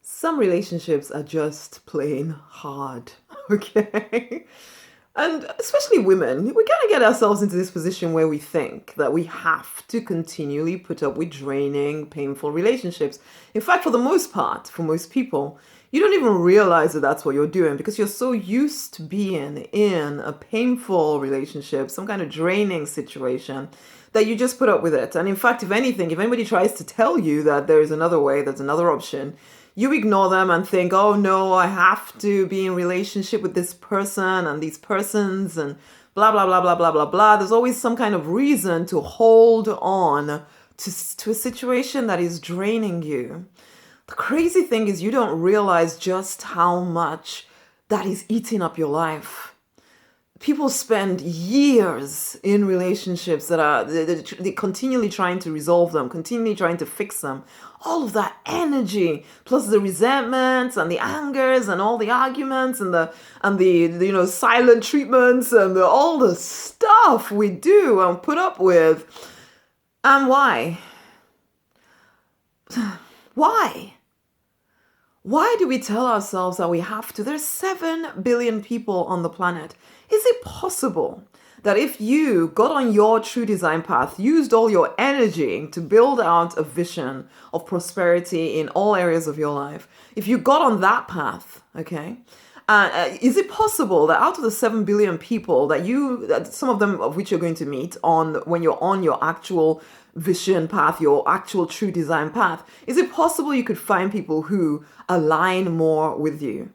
Some relationships are just plain hard, okay? And especially women, we kind of get ourselves into this position where we think that we have to continually put up with draining, painful relationships. In fact, for the most part, for most people, you don't even realize that that's what you're doing because you're so used to being in a painful relationship, some kind of draining situation, that you just put up with it. And in fact, if anything, if anybody tries to tell you that there is another way, there's another option, you ignore them and think, oh no, I have to be in relationship with this person and these persons and blah, blah, blah, blah, blah, blah, blah. There's always some kind of reason to hold on to a situation that is draining you. The crazy thing is you don't realize just how much that is eating up your life. People spend years in relationships that are they continually trying to resolve them, continually trying to fix them. All of that energy, plus the resentments and the angers and all the arguments and the silent treatments and all the stuff we do and put up with. And why? Why? Why do we tell ourselves that we have to? There's 7 billion people on the planet. Is it possible that if you got on your true design path, used all your energy to build out a vision of prosperity in all areas of your life, if you got on that path, okay, is it possible that out of the 7 billion people that some of them of which you're going to meet on when you're on your actual vision path, your actual true design path, is it possible you could find people who align more with you?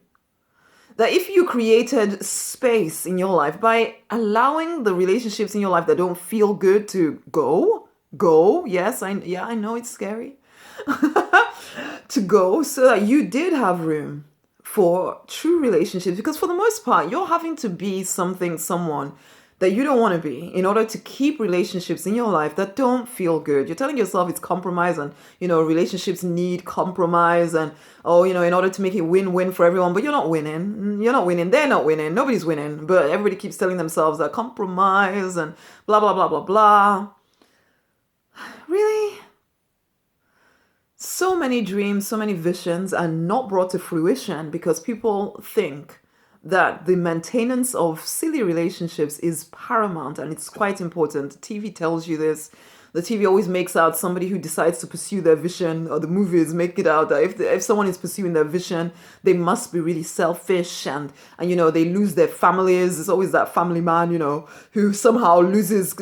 That if you created space in your life by allowing the relationships in your life that don't feel good to go, yes, I know it's scary, to go, so that you did have room for true relationships. Because for the most part, you're having to be someone that you don't want to be in order to keep relationships in your life that don't feel good. You're telling yourself it's compromise and, relationships need compromise and, in order to make it win-win for everyone, but you're not winning. You're not winning. They're not winning. Nobody's winning. But everybody keeps telling themselves that compromise and blah, blah, blah, blah, blah. Really? So many dreams, so many visions are not brought to fruition because people think that the maintenance of silly relationships is paramount and it's quite important. TV tells you this. The TV always makes out somebody who decides to pursue their vision, or the movies make it out that if someone is pursuing their vision, they must be really selfish and they lose their families. There's always that family man, who somehow loses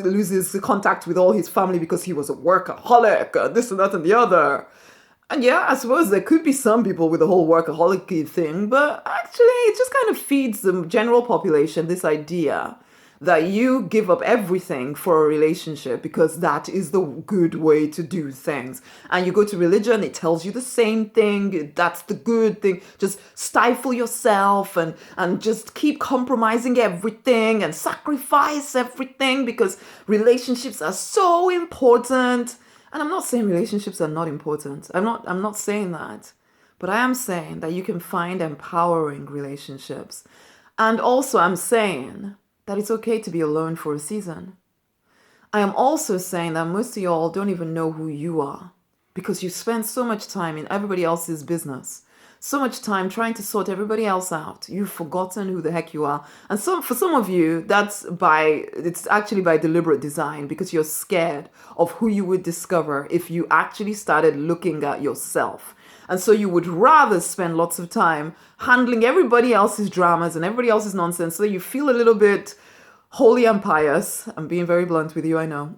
contact with all his family because he was a workaholic, this and that and the other. And yeah, I suppose there could be some people with the whole workaholic thing, but actually it just kind of feeds the general population this idea that you give up everything for a relationship because that is the good way to do things. And you go to religion, it tells you the same thing. That's the good thing. Just stifle yourself and just keep compromising everything and sacrifice everything because relationships are so important. And I'm not saying relationships are not important. I'm not saying that. But I am saying that you can find empowering relationships. And also I'm saying that it's okay to be alone for a season. I am also saying that most of y'all don't even know who you are because you spend so much time in everybody else's business. So much time trying to sort everybody else out. You've forgotten who the heck you are. And so for some of you, it's actually by deliberate design because you're scared of who you would discover if you actually started looking at yourself. And so you would rather spend lots of time handling everybody else's dramas and everybody else's nonsense so that you feel a little bit holy and pious. I'm being very blunt with you, I know.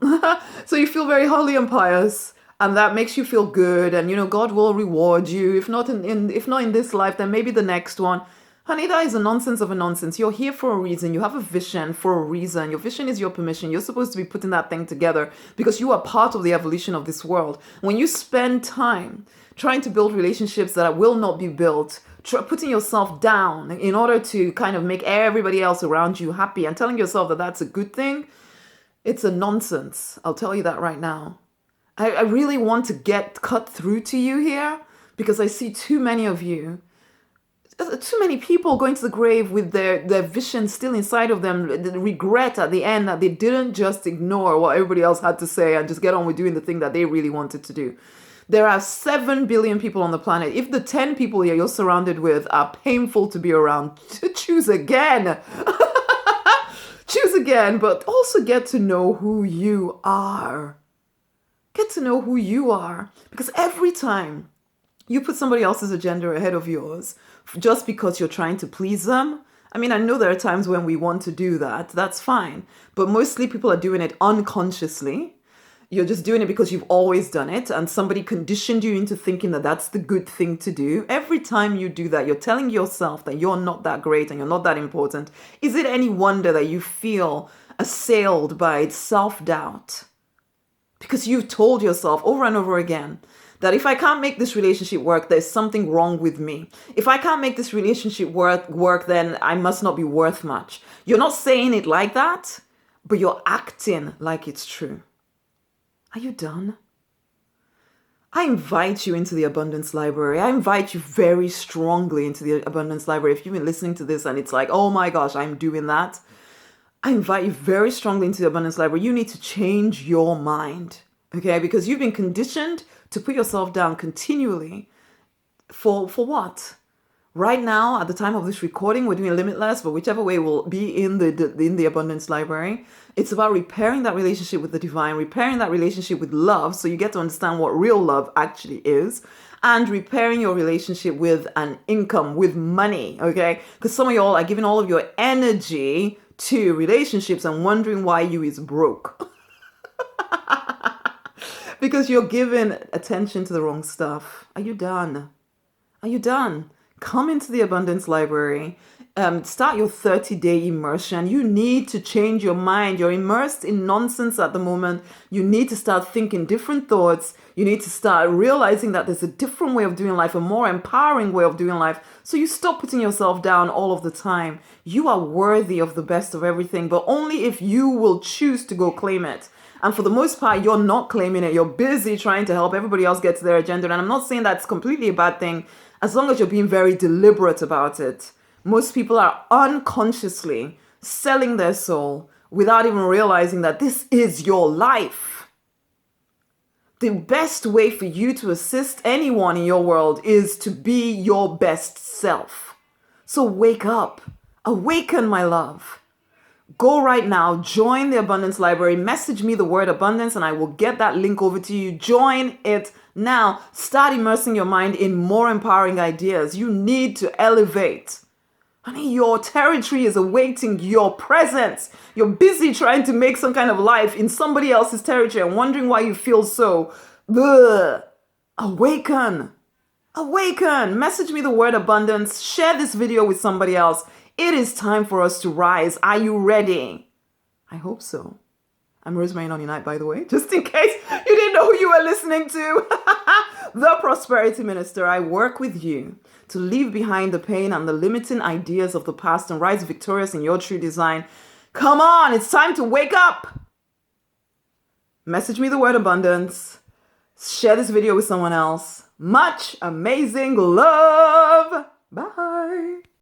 So you feel very holy and pious. And that makes you feel good, and God will reward you. If not in this life, then maybe the next one. Honey, that is a nonsense of a nonsense. You're here for a reason. You have a vision for a reason. Your vision is your permission. You're supposed to be putting that thing together because you are part of the evolution of this world. When you spend time trying to build relationships that will not be built, putting yourself down in order to kind of make everybody else around you happy and telling yourself that that's a good thing, it's a nonsense. I'll tell you that right now. I really want to get cut through to you here because I see too many of you, too many people going to the grave with their vision still inside of them, the regret at the end that they didn't just ignore what everybody else had to say and just get on with doing the thing that they really wanted to do. There are 7 billion people on the planet. If the 10 people you're surrounded with are painful to be around, choose again. Choose again, but also get to know who you are. Get to know who you are. Because every time you put somebody else's agenda ahead of yours, just because you're trying to please them, I mean, I know there are times when we want to do that. That's fine. But mostly people are doing it unconsciously. You're just doing it because you've always done it, and somebody conditioned you into thinking that that's the good thing to do. Every time you do that, you're telling yourself that you're not that great and you're not that important. Is it any wonder that you feel assailed by self-doubt? Because you've told yourself over and over again that if I can't make this relationship work, there's something wrong with me. If I can't make this relationship work, then I must not be worth much. You're not saying it like that, but you're acting like it's true. Are you done? I invite you into the Abundance Library. I invite you very strongly into the Abundance Library. If you've been listening to this and it's like, oh my gosh, I'm doing that. I invite you very strongly into the Abundance Library. You need to change your mind, okay? Because you've been conditioned to put yourself down continually. For what? Right now, at the time of this recording, we're doing Limitless, but whichever way will be in the Abundance Library. It's about repairing that relationship with the divine, repairing that relationship with love, so you get to understand what real love actually is, and repairing your relationship with an income, with money, okay? Because some of y'all are giving all of your energy to relationships and wondering why you is broke. Because you're giving attention to the wrong stuff. Are you done? Are you done? Come into the Abundance Library. Start your 30-day immersion. You need to change your mind. You're immersed in nonsense at the moment. You need to start thinking different thoughts. You need to start realizing that there's a different way of doing life, a more empowering way of doing life. So you stop putting yourself down all of the time. You are worthy of the best of everything, but only if you will choose to go claim it. And for the most part, you're not claiming it. You're busy trying to help everybody else get to their agenda. And I'm not saying that's completely a bad thing, as long as you're being very deliberate about it. Most people are unconsciously selling their soul without even realizing that this is your life. The best way for you to assist anyone in your world is to be your best self. So wake up. Awaken, my love. Go right now, join the Abundance Library, message me the word abundance, and I will get that link over to you. Join it now. Start immersing your mind in more empowering ideas. You need to elevate. Honey, your territory is awaiting your presence. You're busy trying to make some kind of life in somebody else's territory and wondering why you feel so. Ugh. Awaken. Awaken. Message me the word abundance. Share this video with somebody else. It is time for us to rise. Are you ready? I hope so. I'm Rosemary, Nonny, by the way, just in case you didn't know who you were listening to. The Prosperity Minister. I work with you to leave behind the pain and the limiting ideas of the past and rise victorious in your true design. Come on, it's time to wake up. Message me the word abundance. Share this video with someone else. Much amazing love. Bye.